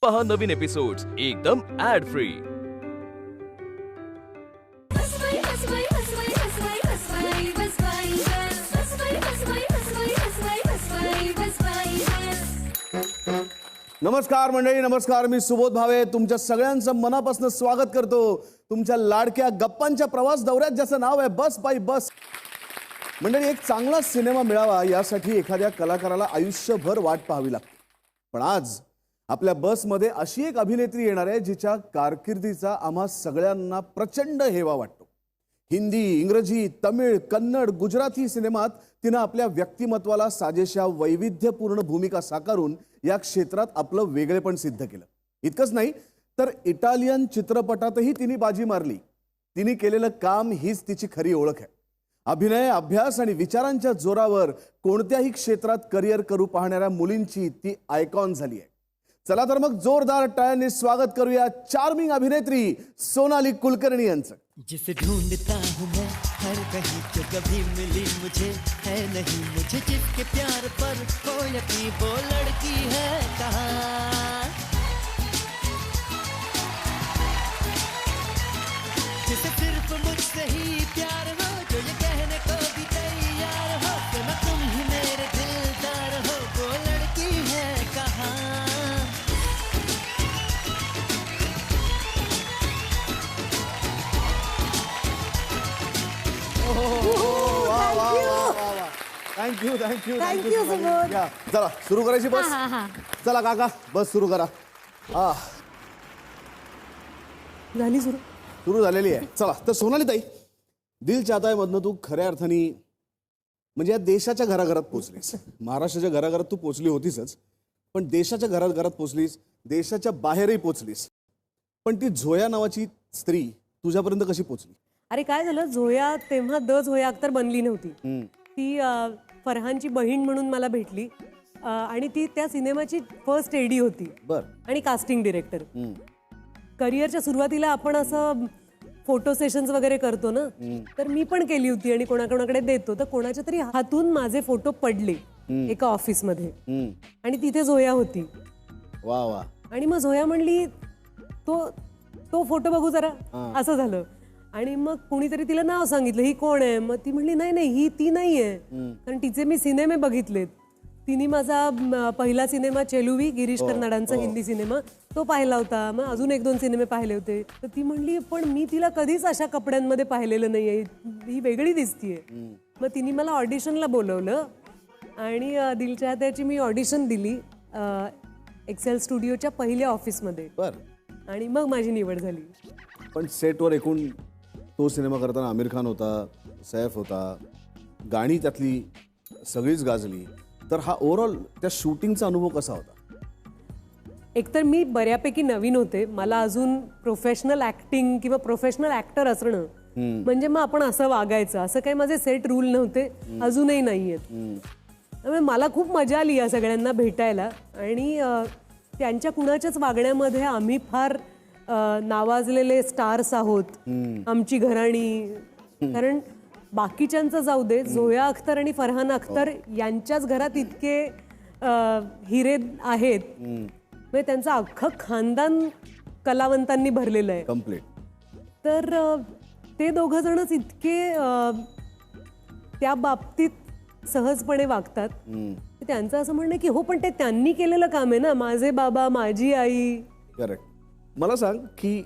पहा नवीन एपिसोड्स एकदम add free. नमस्कार मंडळी, नमस्कार. मी सुबोध भावे तुमच्या सगळ्यांचं मनापासून स्वागत करतो तुमच्या लाडक्या गप्पांच्या प्रवास दौऱ्यात, ज्याचं नाव आहे बस बाय बस. मंडळी, एक चांगला सिनेमा मिळावा यासाठी एखाद्या कलाकाराला आयुष्यभर वाट पाहावी लागते. पण आज आपल्या बसमध्ये अशी एक अभिनेत्री येणार आहे जिच्या कारकिर्दीचा आम्हा सगळ्यांना प्रचंड हेवा वाटतो. हिंदी, इंग्रजी, तमिळ, कन्नड, गुजराती सिनेमात तिनं आपल्या व्यक्तिमत्वाला साजेशा वैविध्यपूर्ण भूमिका साकारून या क्षेत्रात आपलं वेगळेपण सिद्ध केलं. इतकंच नाही तर इटालियन चित्रपटातही तिने बाजी मारली. तिने केलेलं काम हीच तिची खरी ओळख आहे. अभिनय, अभ्यास आणि विचारांच्या जोरावर कोणत्याही क्षेत्रात करिअर करू पाहणाऱ्या मुलींची ती आयकॉन झाली आहे. चला तर मग जोरदार टाळ्यांनी स्वागत करूया चार्मिंग अभिनेत्री सोनाली कुलकर्णी यांचं. जिसे ढूंढता हूँ मैं हर कहीं, जो कभी मिली मुझे है नहीं, मुझे जिसके प्यार पर हो यकीन, वो लड़की है कहाँ. जिसे सिर्फ मुझसे ही प्यार हो, जो ये कहने को भी तैयार हो कि मैं तुम ही मेरे दिलदार हो, वो लड़की है कहाँ. Thank you thank you thank you Subodh. या चला सुरू करायची बस. चला काका, बस सुरू करा. झाली सुरू. सुरू झालेली आहे. चला तर सोनाली ताई, दिल चाहता है मधनं तू खऱ्या अर्थाने म्हणजे या देशाच्या घराघरात पोचलीस. महाराष्ट्राच्या घराघरात तू पोचली होतीसच, पण देशाच्या घराघरात पोचलीस, देशाच्या बाहेरही पोचलीस. पण ती झोया नावाची स्त्री तुझ्यापर्यंत कशी पोचली? अरे काय झालं, झोया तेव्हा झोया अख्तर बनली नव्हती. ती फरहानची बहीण म्हणून मला भेटली आणि ती त्या सिनेमाची फर्स्ट एडी होती. बर. आणि कास्टिंग डिरेक्टर. करिअरच्या सुरुवातीला आपण असं फोटो सेशन्स वगैरे करतो ना, तर मी पण केली होती आणि कोणाकोणाकडे देतो. तर कोणाच्या तरी हातून माझे फोटो पडले एका ऑफिसमध्ये आणि तिथे झोया होती. वा वा. आणि मग झोया म्हणली तो फोटो बघू जरा. असं झालं. आणि मग कुणीतरी तिला नाव सांगितलं, ही कोण आहे? मग ती म्हणली नाही ही ती नाहीये, कारण तिचे मी सिनेमे बघितलेत. तिने माझा पहिला सिनेमा चेलुवी, गिरीश कर्नाडांचा हिंदी सिनेमा, तो पाहिला होता. मग अजून 1-2 सिनेमे पाहिले होते. तर ती म्हणली पण मी तिला कधीच अशा कपड्यांमध्ये पाहिलेलं नाहीये, ही वेगळी दिसतीये. मग तिने मला ऑडिशनला बोलवलं आणि दिल चाहताची मी ऑडिशन दिली एक्सेल स्टुडिओच्या पहिल्या ऑफिसमध्ये. बर. आणि मग माझी निवड झाली. पण सेटवर एकूण तो सिनेमा करताना आमिर खान होता, सैफ होता, गाणी त्यातली सगळीच गाजली. तर हा ओव्हरऑल त्या शूटिंगचा अनुभव कसा होता? एकतर मी बऱ्यापैकी नवीन होते. मला अजून प्रोफेशनल ऍक्टिंग किंवा प्रोफेशनल ऍक्टर असणं म्हणजे मग आपण असं वागायचं, असं काही माझे सेट रूल नव्हते, अजूनही नाहीयेत. त्यामुळे मला खूप मजा आली या सगळ्यांना भेटायला. आणि त्यांच्या कुणाच्याच वागण्यामध्ये आम्ही फार नावाजलेले स्टार्स आहोत, आमची घराणी. कारण बाकीच्यांचं जाऊ दे, झोया अख्तर आणि फरहान अख्तर यांच्याच घरात इतके हिरे आहेत, म्हणजे त्यांचं अख्खं खानदान कलावंतांनी भरलेलं आहे कम्प्लीट. तर ते दोघं जणच इतके त्या बाबतीत सहजपणे वागतात. त्यांचं असं म्हणणं की हो, पण ते त्यांनी केलेलं काम आहे ना, माझे बाबा, माझी आई. करेक्ट. मला सांग की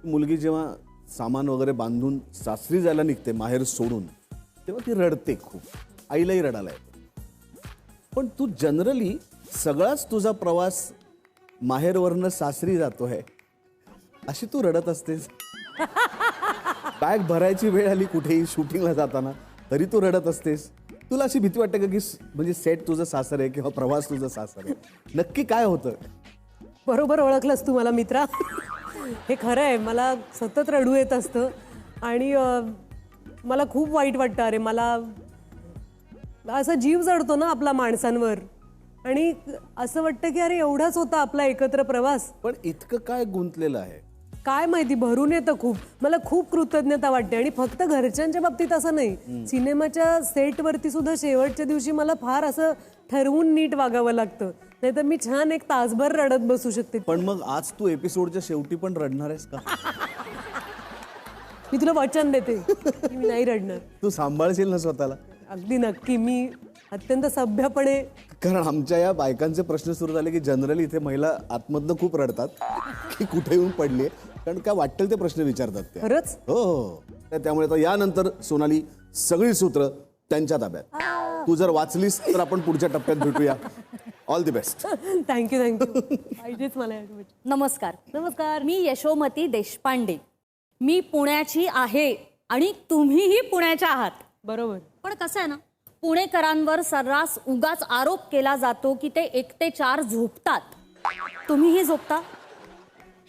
मुलगी जेव्हा सामान वगैरे बांधून सासरी जायला निघते माहेर सोडून, तेव्हा ती रडते खूप, आईलाही रडायला येते. पण तू जनरली सगळाच तुझा प्रवास माहेरवरनं सासरी जातोय, अशी तू रडत असतेस. बॅग भरायची वेळ आली कुठेही शूटिंगला जाताना तरी तू रडत असतेस. तुला अशी भीती वाटते का की म्हणजे सेट तुझं सासर आहे किंवा प्रवास तुझं सासर आहे? नक्की काय होतं? बरोबर ओळखलंस तू मला मित्रा. हे खरं आहे, मला सतत रडू येत असतं आणि मला खूप वाईट वाटतं. अरे मला असं जीव जडतो ना आपला माणसांवर, आणि असं वाटतं की अरे एवढाच होता आपला एकत्र प्रवास. पण इतकं काय गुंतलेलं आहे? काय माहिती, भरून येतं खूप. मला खूप कृतज्ञता वाटते. आणि फक्त घरच्यांच्या बाबतीत असं नाही, सिनेमाच्या सेटवरती सुद्धा शेवटच्या दिवशी मला फार असं ठरवून नीट वागावं लागतं. नाहीतर मी छान एक तासभर रडत बसू शकते. पण मग आज तू एपिसोडच्या शेवटी पण रडणार आहेस का? मी तुला वचन देते की मी नाही रडणार. तू सांभाळशील ना स्वतःला? अगदी नक्की. मी अत्यंत सभ्यपणे. कारण आमच्या या बायकांचे प्रश्न सुरू झाले की जनरली इथे महिला आतमधनं खूप रडतात की कुठे येऊन पडली, कारण काय वाटेल ते प्रश्न विचारतात त्या. खरंच हो. त्यामुळे आता यानंतर सोनाली सगळी सूत्र त्यांच्या ताब्यात. तू जर वाचलीस तर आपण पुढच्या टप्प्यात भेटूया. All the best. थँक्यू. पाहिजेच मला या गोष्टी. नमस्कार. नमस्कार. मी यशोमती देशपांडे. मी पुण्याची आहे आणि तुम्हीही पुण्याच्या आहात. बरोबर. पण कसं आहे ना, पुणेकरांवर सर्रास उगाच आरोप केला जातो की ते 1 ते 4 झोपतात. तुम्हीही झोपता?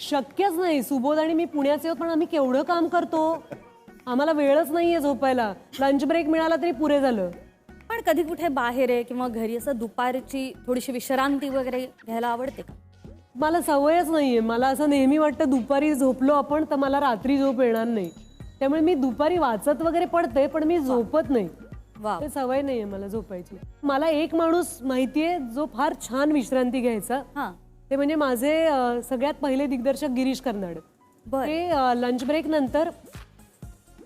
शक्यच नाही. सुबोध आणि मी पुण्याचे आहोत, पण आम्ही केवढं काम करतो. आम्हाला वेळच नाहीये झोपायला. लंच ब्रेक मिळाला तरी पुरे झालं. पण कधी कुठे बाहेर आहे किंवा घरी असं दुपारची थोडीशी विश्रांती वगैरे घ्यायला आवडते का? मला सवयच नाहीये. मला असं नेहमी वाटतं दुपारी झोपलो आपण तर मला रात्री झोप येणार नाही. त्यामुळे मी दुपारी वाचत वगैरे पडते, पण मी झोपत नाही. वा. ते सवय नाहीये मला झोपायची. मला एक माणूस माहितीये जो फार छान विश्रांती घ्यायचा. हां. ते म्हणजे माझे सगळ्यात पहिले दिग्दर्शक गिरीश कर्नाड. बर. ते लंच ब्रेक नंतर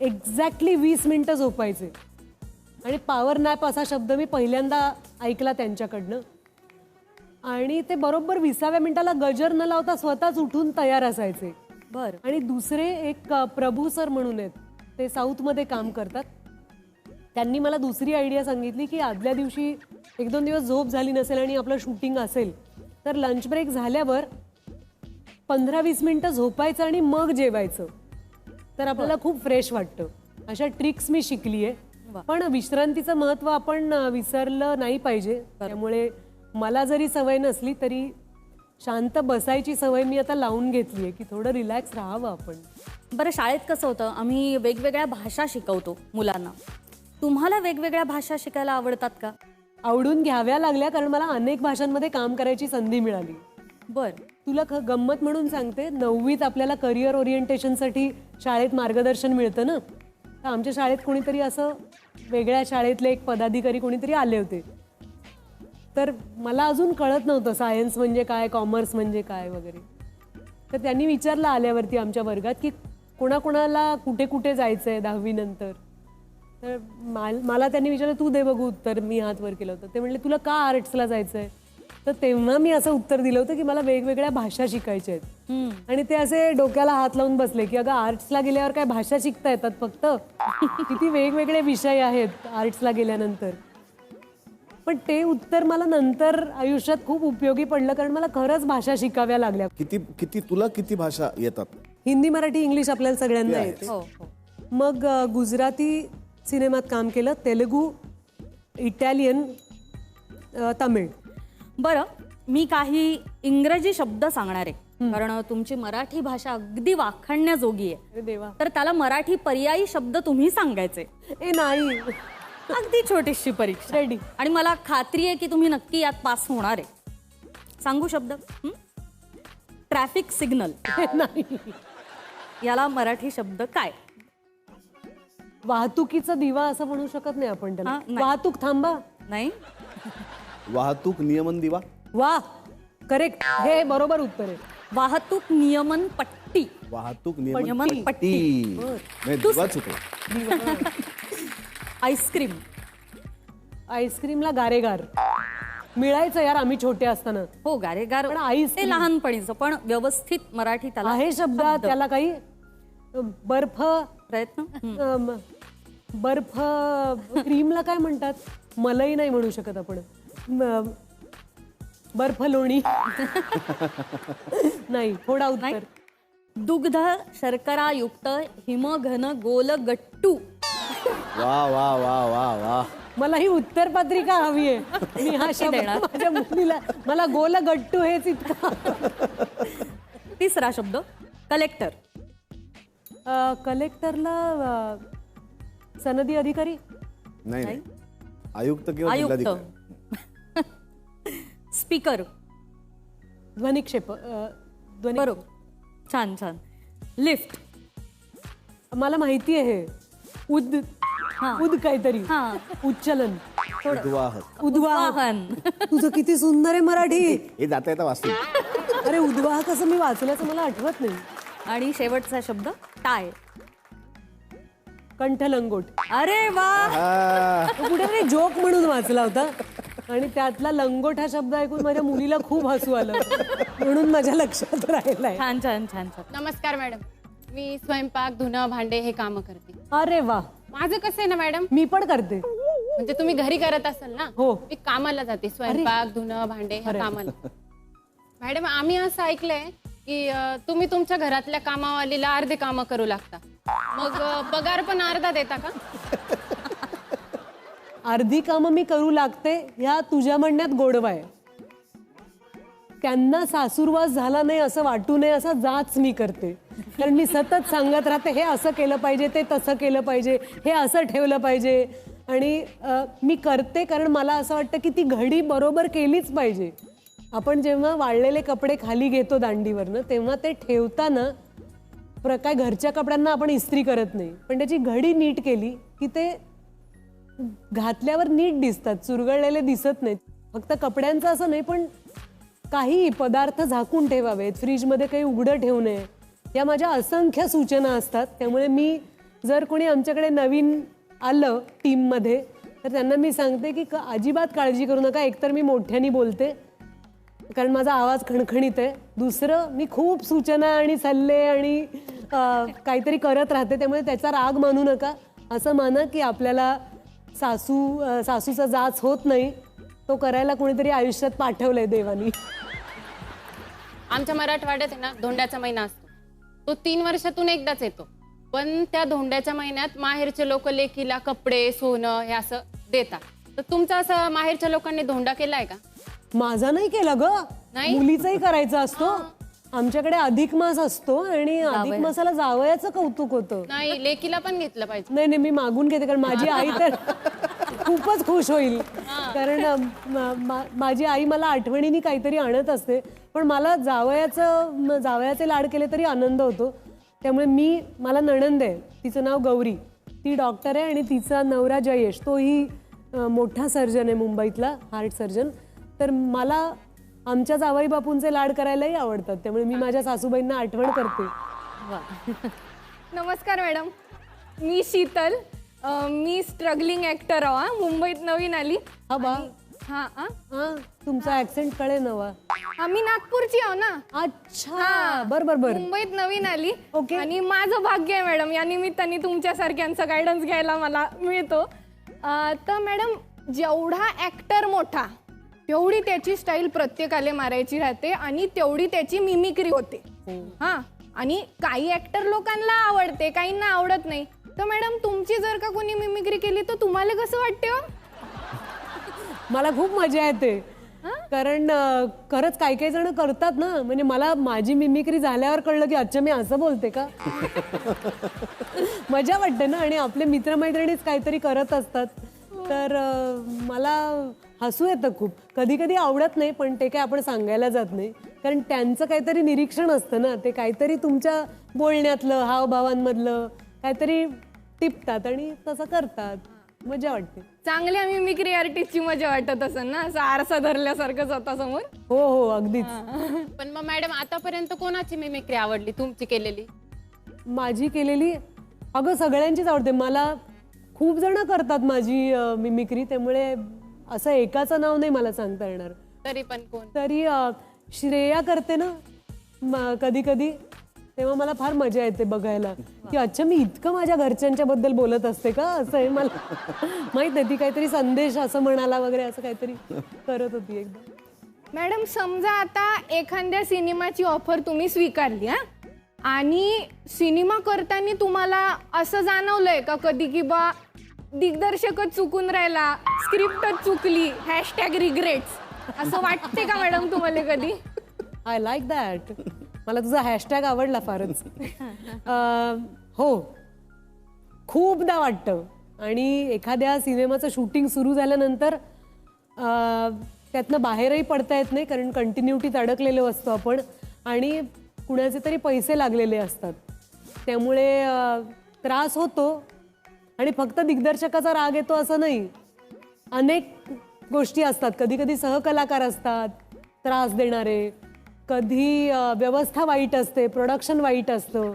एक्झॅक्टली 20 मिनिटं झोपायचे. आणि पॉवर नॅप असा शब्द मी पहिल्यांदा ऐकला त्यांच्याकडनं. आणि ते बरोबर 20व्या मिनिटाला गजर न लावता स्वतःच उठून तयार असायचे. बर. आणि दुसरे एक प्रभू सर म्हणून आहेत, ते साऊथमध्ये काम करतात. त्यांनी मला दुसरी आयडिया सांगितली की आदल्या दिवशी 1-2 दिवस झोप झाली नसेल आणि आपलं शूटिंग असेल तर लंच ब्रेक झाल्यावर 15-20 मिनिटं झोपायचं आणि मग जेवायचं, तर आपल्याला खूप फ्रेश वाटतं. अशा ट्रिक्स मी शिकली आहे. पण विश्रांतीचं महत्त्व आपण विसरलं नाही पाहिजे. त्यामुळे मला जरी सवय नसली तरी शांत बसायची सवय मी आता लावून घेतली आहे की थोडं रिलॅक्स राहावं आपण. बरं, शाळेत कसं होतं, आम्ही वेगवेगळ्या भाषा शिकवतो मुलांना. तुम्हाला वेगवेगळ्या भाषा शिकायला आवडतात का? आवडून घ्याव्या लागल्या, कारण मला अनेक भाषांमध्ये काम करायची संधी मिळाली. बर. तुला गंमत म्हणून सांगते, 9वीत आपल्याला करिअर ओरिएंटेशनसाठी शाळेत मार्गदर्शन मिळतं ना. तर आमच्या शाळेत कोणीतरी असं वेगळ्या शाळेतले एक पदाधिकारी कोणीतरी आले होते. तर मला अजून कळत नव्हतं सायन्स म्हणजे काय, कॉमर्स म्हणजे काय वगैरे. तर त्यांनी विचारलं आल्यावरती आमच्या वर्गात की कोणाकोणाला कुठे कुठे जायचं आहे 10वी नंतर. तर मला त्यांनी विचारलं तू दे बघू उत्तर. मी हात वर केलं होतं. ते म्हणले तुला का आर्ट्सला जायचं आहे. तर तेव्हा मी असं उत्तर दिलं होतं की मला वेगवेगळ्या भाषा शिकायच्या आहेत. आणि ते असे डोक्याला हात लावून बसले की अगं आर्ट्सला गेल्यावर काय भाषा शिकता येतात फक्त, किती वेगवेगळे विषय आहेत आर्ट्सला गेल्यानंतर. पण ते उत्तर मला नंतर आयुष्यात खूप उपयोगी पडलं, कारण मला खरंच भाषा शिकाव्या लागल्या. तुला किती भाषा येतात? हिंदी, मराठी, इंग्लिश आपल्याला सगळ्यांना येते. हो. मग गुजराती सिनेमात काम केलं, तेलुगू, इटालियन, तमिळ. बरं, मी काही इंग्रजी शब्द सांगणार आहे, कारण तुमची मराठी भाषा अगदी वाखाणण्याजोगी आहे. अरे देवा. तर त्याला मराठी पर्यायी शब्द तुम्ही सांगायचे. ए नाही. अगदी छोटीशी परीक्षा. रेडी. आणि मला खात्री आहे की तुम्ही नक्की यात पास होणार आहे. सांगू शब्द? Traffic signal. नाही. याला मराठी शब्द काय? वाहतुकीचा दिवा असं म्हणू शकत नाही आपण त्याला. हा, नाही. वाहतूक थांबा. नाही. वाहतूक नियमन दिवा. वा, करेक्ट. हे बरोबर उत्तर आहे. वाहतूक नियमन पट्टी. वाहतूक नियमन नियमन पट्टी. पट्टी. दिवा चुकला. आईस्क्रीम. आईस्क्रीमला गारेगार मिळायचं यार आम्ही छोटे असताना. हो, गारेगार. पण आईस्क्रीम ते लहानपणीचं, पण व्यवस्थित मराठी त्याला आहे शब्द. त्याला काही बर्फ, प्रयत्न. बर्फ क्रीमला काय म्हणतात, मलई नाही म्हणू शकत आपण. बर्फ लोणी. नाही. थोडा उत्तर. दुग्ध शर्करा युक्त हिमघन गोल गट्टू. वा वा वा वा वा. मला ही उत्तर पत्रिका हवी आहे. मी हा शब्द देणार. माझ्या मुलीला. मला गोल गट्टू हेच इतका. तिसरा शब्द कलेक्टर. कलेक्टरला सनदी अधिकारी. नाही नाही, आयुक्त किंवा आयुक्त. जिल्हाधिकारी. स्पीकर. ध्वनिक्षेप. बरोबर. छान छान. लिफ्ट. मला माहिती आहे हे. उद हा. उद काहीतरी. हा. उच्चलन. उद्वाहक. उद्वाहन. तुझं किती सुंदर आहे मराठी. हे जाता येता वाचू. अरे उद्वाहक असं मी वाचल्याचं मला आठवत नाही. आणि शेवटचा शब्द टाय. कंठलंगोट. अरे वा. कुठे जोक म्हणून वाचला होता आणि त्यातला लंगोट हा शब्द ऐकून माझ्या मुलीला खूप हसू आलं म्हणून माझ्या लक्षात राहिलाय. छान छान छान छान. नमस्कार मॅडम, मी स्वयंपाक धुणं भांडे हे काम करते. अरे वा. माझं कसं आहे ना मॅडम, मी पण करते. म्हणजे तुम्ही घरी करत असाल ना, हो. मी कामाला जाते, स्वयंपाक धुणं भांडे ह्या कामाला. मॅडम आम्ही असं ऐकलंय की तुम्ही तुमच्या घरातल्या कामावालीला अर्धे कामं करू लागता, मग पगार पण अर्धा देता का? अर्धी कामं मी करू लागते ह्या तुझ्या म्हणण्यात गोडवा आहे. त्यांना सासूरवास झाला नाही असं वाटू नये असा जाच मी करते. कारण मी सतत सांगत राहते हे असं केलं पाहिजे, ते तसं केलं पाहिजे, हे असं ठेवलं पाहिजे. आणि मी करते कारण मला असं वाटतं की ती घडी बरोबर केलीच पाहिजे. आपण जेव्हा वाळलेले कपडे खाली घेतो दांडीवरनं तेव्हा ते ठेवताना काय घरच्या कपड्यांना आपण इस्त्री करत नाही, पण त्याची घडी नीट केली की ते घातल्यावर नीट दिसतात, चुरगळलेले दिसत नाहीत. फक्त कपड्यांचं असं नाही, पण काही पदार्थ झाकून ठेवावेत, फ्रीजमध्ये काही उघडं ठेवू नये, या माझ्या असंख्य सूचना असतात. त्यामुळे मी जर कोणी आमच्याकडे नवीन आलं टीममध्ये तर त्यांना मी सांगते की अजिबात काळजी करू नका. एकतर मी मोठ्याने बोलते कारण माझा आवाज खणखणीत आहे, दुसरं मी खूप सूचना आणि सल्ले आणि काहीतरी करत राहते, त्यामुळे त्याचा राग मानू नका. असं माना की आपल्याला सासूचा जाच होत नाही, तो करायला कोणीतरी आयुष्यात पाठवलंय देवानी. आमच्या मराठवाड्यात आहे ना धोंड्याचा महिना असतो, तो 3 वर्षातून एकदाच येतो. पण त्या धोंड्याच्या महिन्यात माहेरचे लोक लेकीला कपडे सोनं हे असं देतात. तर तुमचं असं माहेरच्या लोकांनी धोंडा केलाय का? माझा नाही केला ग, नाही? मुलीचाही करायचा असतो. आमच्याकडे अधिक मास असतो आणि अधिक मासाला जावयाचं कौतुक होतं. नाही, लेकीला पण घेतलं पाहिजे. नाही नाही, मी मागून घेते कारण माझी आई तर खूपच खुश होईल. कारण माझी आई मला आठवणीने काहीतरी आणत असते, पण मला जावयाचे लाड केले तरी आनंद होतो. त्यामुळे मला नणंद आहे, तिचं नाव गौरी, ती डॉक्टर आहे आणि तिचा नवरा जयेश तोही मोठा सर्जन आहे मुंबईतला, हार्ट सर्जन. तर मला आमच्या जावई बापूंचे लाड करायलाही आवडतात, त्यामुळे मी माझ्या सासूबाईंना आठवण करते. नमस्कार मॅडम, मी शीतल, मी स्ट्रगलिंग ऍक्टर आहे, मुंबईत नवीन आली. हा बा. हा तुमचा ऍक्सेंट कळे नवा. आम्ही नागपूरची आहो ना. अच्छा, बर बर बर. मुंबईत नवीन आली. ओके. आणि माझं भाग्य आहे मॅडम, या निमित्ताने तुमच्यासारख्यांचा गायडन्स घ्यायला मला मिळतो. तर मॅडम, जेवढा ऍक्टर मोठा तेवढी त्याची स्टाईल प्रत्येकाला मारायची राहते आणि तेवढी त्याची मिमिक्री होते. हा, आणि काही ऍक्टर लोकांना आवडते, काहींना आवडत नाही. तर मॅडम, तुमची जर का कोणी मिमिक्री केली तर तुम्हाला कसं वाटते हो? मला खूप मजा येते, कारण खरंच काही काही जण करतात ना. म्हणजे मला माझी मिमिक्री झाल्यावर कळलं की अच्छा मी असं बोलते का. मजा वाटते ना, आणि आपले मित्रमैत्रिणीच काहीतरी करत असतात तर मला हसू येतं खूप. कधी कधी आवडत नाही, पण ते काय आपण सांगायला जात नाही, कारण त्यांचं काहीतरी निरीक्षण असतं ना, ते काहीतरी तुमच्या बोलण्यातलं हावभावांमधलं काहीतरी टिपतात आणि तसं करतात. मजा वाटते. चांगल्या मिमिक्री आर्टिस्टची मजा वाटत असेल ना, असं आरसा धरल्यासारखं स्वतःसमोर. हो हो, अगदीच. पण मग मॅडम, आतापर्यंत कोणाची मिमिक्री आवडली तुमची केलेली? माझी केलेली अगं सगळ्यांचीच आवडते. मला खूप जण करतात माझी मिमिक्री, त्यामुळे असं एकाचं नाव नाही मला सांगता येणार. तरी पण कोण? तरी श्रेया करते ना कधी कधी, तेव्हा मला फार मजा येते बघायला की अच्छा मी इतकं माझ्या घरच्यांच्या बद्दल बोलत असते का, असं आहे मला माहित नाही. ती काहीतरी संदेश असं म्हणाला वगैरे असं काहीतरी करत होती एकदा. मॅडम, समजा आता एखाद्या सिनेमाची ऑफर तुम्ही स्वीकारली, हा, आणि सिनेमा करताना तुम्हाला असं जाणवलंय का कधी की बा दिग्दर्शकच चुकून राहिला, स्क्रिप्टच चुकली, #रिग्रेट्स, असं वाटते का मॅडम तुम्हाला कधी? I like that. मला तुझा हॅशटॅग आवडला फारच. हो, खूपदा वाटतं. आणि एखाद्या सिनेमाचं शूटिंग सुरू झाल्यानंतर त्यातनं बाहेरही पडता येत नाही, कारण कंटिन्युटीत अडकलेलो असतो आपण आणि कुणाचे तरी पैसे लागलेले असतात, त्यामुळे त्रास होतो. आणि फक्त दिग्दर्शकाचा राग येतो असं नाही, अनेक गोष्टी असतात. कधी कधी सहकलाकार असतात त्रास देणारे, कधी व्यवस्था वाईट असते, प्रोडक्शन वाईट असतं,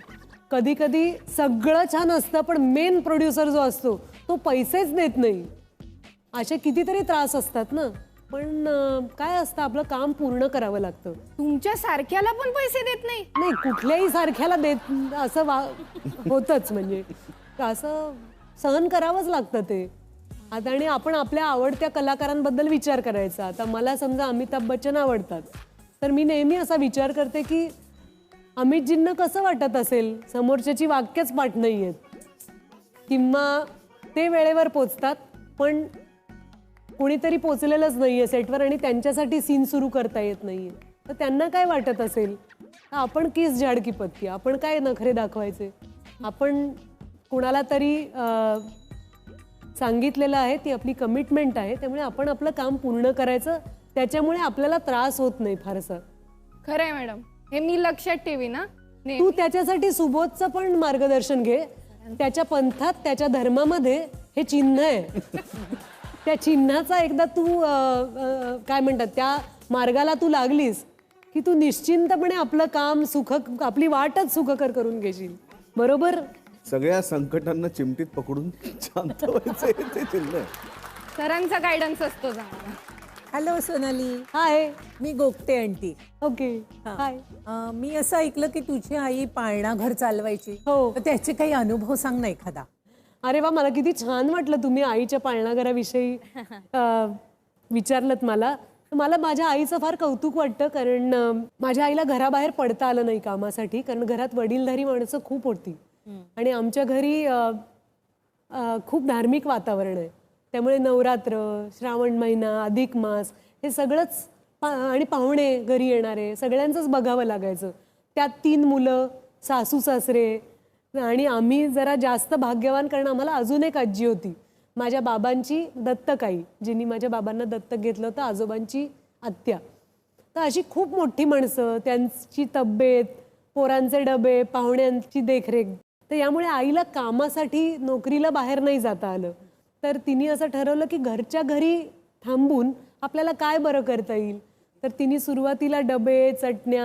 कधी कधी सगळं छान असतं पण मेन प्रोड्युसर जो असतो तो पैसेच देत नाही. असे कितीतरी त्रास असतात ना. पण काय असतं, आपलं काम पूर्ण करावं लागतं. तुमच्या सारख्याला पण पैसे देत नाही? नाही, कुठल्याही सारख्याला देत असं होतच, म्हणजे असं सहन करावंच लागतं ते. आता आणि आपण आपल्या आवडत्या कलाकारांबद्दल विचार करायचा. आता मला समजा अमिताभ बच्चन आवडतात, तर मी नेहमी असा विचार करते की अमितजींना कसं वाटत असेल, समोरच्याची वाक्यच पाठ नाही आहेत किंवा ते वेळेवर पोचतात पण कोणीतरी पोचलेलंच नाहीये सेटवर आणि त्यांच्यासाठी सीन सुरू करता येत नाहीये, तर त्यांना काय वाटत असेल. आपण किस झाड की पत्ती, आपण काय नखरे दाखवायचे. आपण कुणाला तरी सांगितलेलं आहे, ती आपली कमिटमेंट आहे, त्यामुळे आपण आपलं काम पूर्ण करायचं. त्याच्यामुळे आपल्याला त्रास होत नाही फारसा. खरंय मॅडम, हे मी लक्षात ठेवीन ना. तू त्याच्यासाठी सुबोधचं पण मार्गदर्शन घे. त्याच्या पंथात, त्याच्या धर्मामध्ये हे चिन्ह आहे. त्या चिन्हाचा एकदा तू काय म्हणतात त्या मार्गाला तू लागलीस की तू निश्चिंतपणे आपलं काम आपली वाटच सुखकर करून घेशील. बरोबर. सगळ्या संकटांना चिमटीत पकडून शांत व्हायचं ते चिन्ह. सरांचा गायडन्स असतो चांगला. हॅलो सोनाली. हाय. मी गोगटे आंटी. ओके. हाय. मी असं ऐकलं की तुझी आई पाळणा घर चालवायची. हो. तर त्याचे काही अनुभव सांग ना एखादा. अरे वा, मला किती छान वाटलं तुम्ही आईच्या पाळणाघराविषयी विचारलत मला. मला माझ्या आईचं फार कौतुक वाटतं, कारण माझ्या आईला घराबाहेर पडता आलं नाही कामासाठी, कारण घरात वडीलधारी माणसं खूप होती आणि आमच्या घरी खूप धार्मिक वातावरण आहे. त्यामुळे नवरात्र, श्रावण महिना, अधिक मास हे सगळंच आणि पाहुणे घरी येणारे सगळ्यांचंच बघावं लागायचं. त्यात 3 मुलं, सासू सासरे आणि आम्ही जरा जास्त भाग्यवान, कारण आम्हाला अजून एक आजी होती, माझ्या बाबांची दत्तक आई, जिनी माझ्या बाबांना दत्तक घेतलं होतं, आजोबांची आत्या. तर अशी खूप मोठी माणसं, त्यांची तब्येत, पोरांचे डबे, पाहुण्यांची देखरेख. तर यामुळे आईला कामासाठी नोकरीला बाहेर नाही जाता आलं. तर तिने असं ठरवलं की घरच्या घरी थांबून आपल्याला काय बरं करता येईल. तर तिने सुरुवातीला डबे, चटण्या,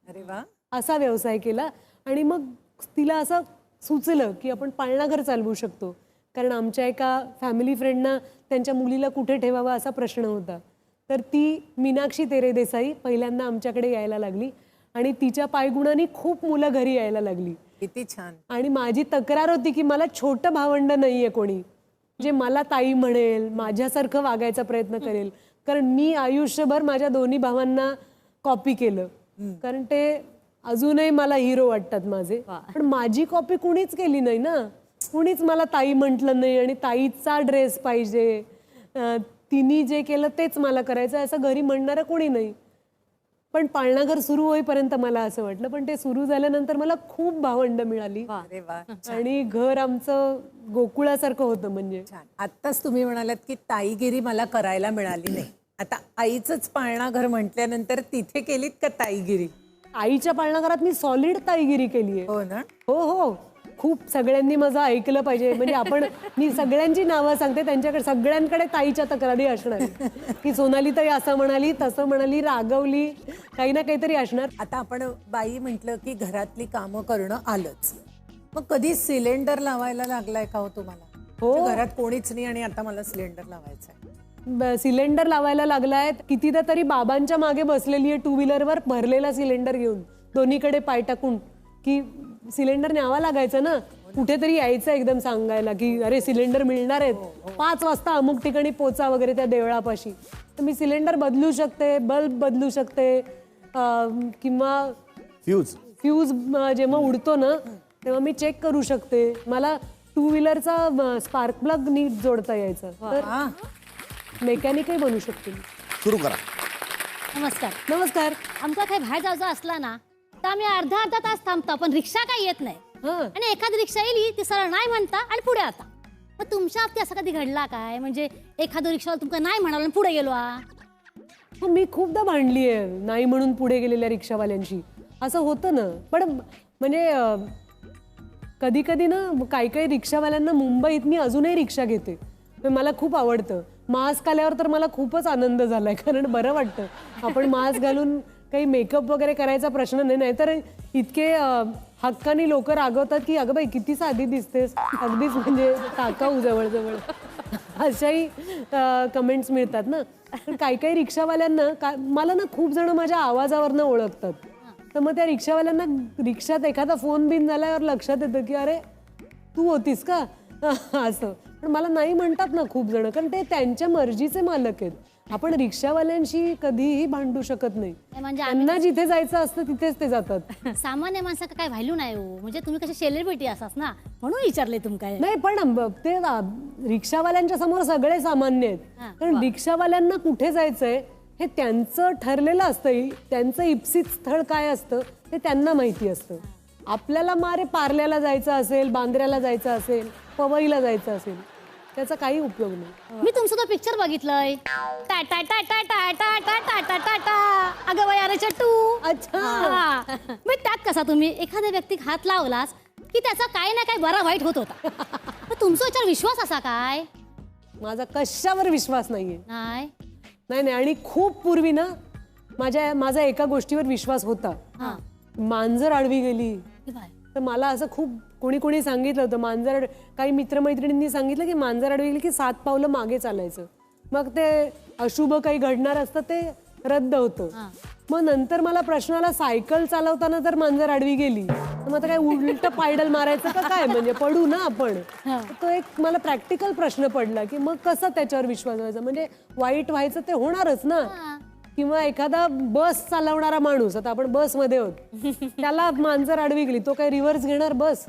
अरे वा, असा व्यवसाय केला. आणि मग तिला असं सुचलं की आपण पाळणाघर चालवू शकतो, कारण आमच्या एका फॅमिली फ्रेंडना त्यांच्या मुलीला कुठे ठेवावा असा प्रश्न होता. तर ती मीनाक्षी तेरे देसाई पहिल्यांदा आमच्याकडे यायला लागली आणि तिच्या पायगुणांनी खूप मुलं घरी यायला लागली. किती छान. आणि माझी तक्रार होती की मला छोटं भावंड नाहीये कोणी जे मला ताई म्हणेल, माझ्यासारखं वागायचा प्रयत्न करेल, कारण मी आयुष्यभर माझ्या दोन्ही भावांना कॉपी केलं, कारण ते अजूनही मला हिरो वाटतात माझे. पण माझी कॉपी कुणीच केली नाही ना. कुणीच मला ताई म्हटलं नाही आणि ताईचा ड्रेस पाहिजे, तिने जे केलं तेच मला करायचं असं घरी म्हणणारं कोणी नाही. पण पाळणाघर सुरू होईपर्यंत मला असं वाटलं, पण ते सुरू झाल्यानंतर मला खूप भावंड मिळाली अरे वा, आणि घर आमचं गोकुळासारखं होतं. म्हणजे छान. आत्ताच तुम्ही म्हणालात की ताईगिरी मला करायला मिळाली नाही. आता आईचंच पाळणा घर म्हटल्यानंतर तिथे केलीत का ताईगिरी? आईच्या पाळणाघरात मी सॉलिड ताईगिरी केली आहे. हो ना. हो हो, खूप सगळ्यांनी माझं ऐकलं पाहिजे. म्हणजे मी सगळ्यांची नावं सांगते, त्यांच्याकडे सगळ्यांकडे ताईच्या तक्रारी असणार की सोनाली ताई असं म्हणाली, तसं म्हणाली, रागवली, काही ना काहीतरी असणार. आता आपण बाई म्हटलं की घरातली कामं करणं आलंच. मग कधी सिलेंडर लावायला लागलाय का हो तुम्हाला? हो. म्हणजे घरात कोणीच नाही आणि आता मला सिलेंडर लावायचा आहे. सिलेंडर लावायला लागलाय. कितीदा तरी बाबांच्या मागे बसलेली आहे 2 व्हीलरवर भरलेला सिलेंडर घेऊन, दोन्हीकडे पाय टाकून, की सिलेंडर न्यावा लागायचं ना. कुठेतरी यायचं एकदम सांगायला की अरे सिलेंडर मिळणार आहेत, 5 वाजता अमुक ठिकाणी पोचा वगैरे त्या देवळापाशी. तर मी सिलेंडर बदलू शकते, बल्ब बदलू शकते, किंवा फ्यूज जेव्हा उडतो ना तेव्हा मी चेक करू शकते. मला 2 व्हीलरचा स्पार्क प्लग नीट जोडता यायचं, तर मेकॅनिकही बनू शकते. सुरू करा. नमस्कार. नमस्कार. आमचा काही बाहेर जायचं असला ना तर आम्ही अर्धा तास थांबतो, पण रिक्षा काही येत नाही. आणि एखादी रिक्षा येईल ती सरळ नाही म्हणता आणि पुढे आता. मग तुमच्या बाबतीत असं कधी घडला काय? म्हणजे एखादं रिक्षावाला तुमका नाही म्हणाला आणि पुढे गेलो. मी खूपदा भांडली आहे नाही म्हणून पुढे गेलेल्या रिक्षावाल्यांशी. असं होतं ना. पण म्हणजे कधी कधी ना काही काही रिक्षावाल्यांना, मुंबईत मी अजूनही रिक्षा घेते, मला खूप आवडतं. मास्क आल्यावर तर मला खूपच आनंद झालाय, कारण बरं वाटतं. आपण मास्क घालून काही मेकअप वगैरे करायचा प्रश्न नाही. नाहीतर इतके हक्कानी लोक रागवतात की अगं बाई किती साधी दिसतेस, अगदीच म्हणजे टाकाऊ जवळजवळ अशाही कमेंट्स मिळतात ना. पण काही रिक्षावाल्यांना मला ना खूप जण माझ्या आवाजावरनं ओळखतात. तर मग त्या रिक्षावाल्यांना रिक्षात एखादा फोन बिन झाल्यावर लक्षात येतं की अरे तू होतीस का असं. पण मला नाही म्हणतात ना खूप जण, कारण ते त्यांच्या मर्जीचे मालक आहेत. आपण रिक्षावाल्यांशी कधीही भांडू शकत नाही. म्हणजे त्यांना जिथे जायचं असतं तिथेच ते जातात. सामान्य माणसाला काय व्हॅल्यू नाही हो. म्हणजे तुम्ही कसे सेलिब्रिटी असाच ना, म्हणून विचारले तुमका. नाही पण ते रिक्षावाल्यांच्या समोर सगळे सामान्य आहेत. कारण रिक्षावाल्यांना कुठे जायचंय हे त्यांचं ठरलेलं असतं. त्यांचं इप्सित स्थळ काय असतं ते त्यांना माहिती असतं. आपल्याला मारे पार्ल्याला जायचं असेल, बांद्र्याला जायचं असेल, पवईला जायचं असेल, त्याचा काही उपयोग नाही. मी तुमचं तो पिक्चर बघितलंय, टा टा टा टा टा टा टा टा टा टा टा अगं वय अरे चट्टू. अच्छा. मग त्यात कसा तुम्ही एखाद्या व्यक्तीक हात लावलास की त्याचा काय ना काय बरा वाईट होत होता. मग तुमचा याच्यावर विश्वास असा काय? माझा कशावर विश्वास नाहीये. नाही नाही. आणि खूप पूर्वी ना माझा एका गोष्टीवर विश्वास होता. मांजर आडवी गेली तर मला असं खूप कोणी सांगितलं होतं. मांजर काही मित्रमैत्रिणींनी सांगितलं की मांजर आडवी गेली की 7 पावलं मागे चालायचं. मग ते अशुभ काही घडणार असतं ते रद्द होतं. मग नंतर मला प्रश्न आला, सायकल चालवताना जर मांजर आडवी गेली तर मग काय उलट पायडल मारायचं का काय, म्हणजे पडू ना आपण. तो एक मला प्रॅक्टिकल प्रश्न पडला की मग कसं त्याच्यावर विश्वास व्हायचा. म्हणजे वाईट व्हायचं ते होणारच ना. किंवा एखादा बस चालवणारा माणूस, आता आपण बसमध्ये आहोत, त्याला मांजर आडवी गेली, तो काय रिव्हर्स घेणार बस?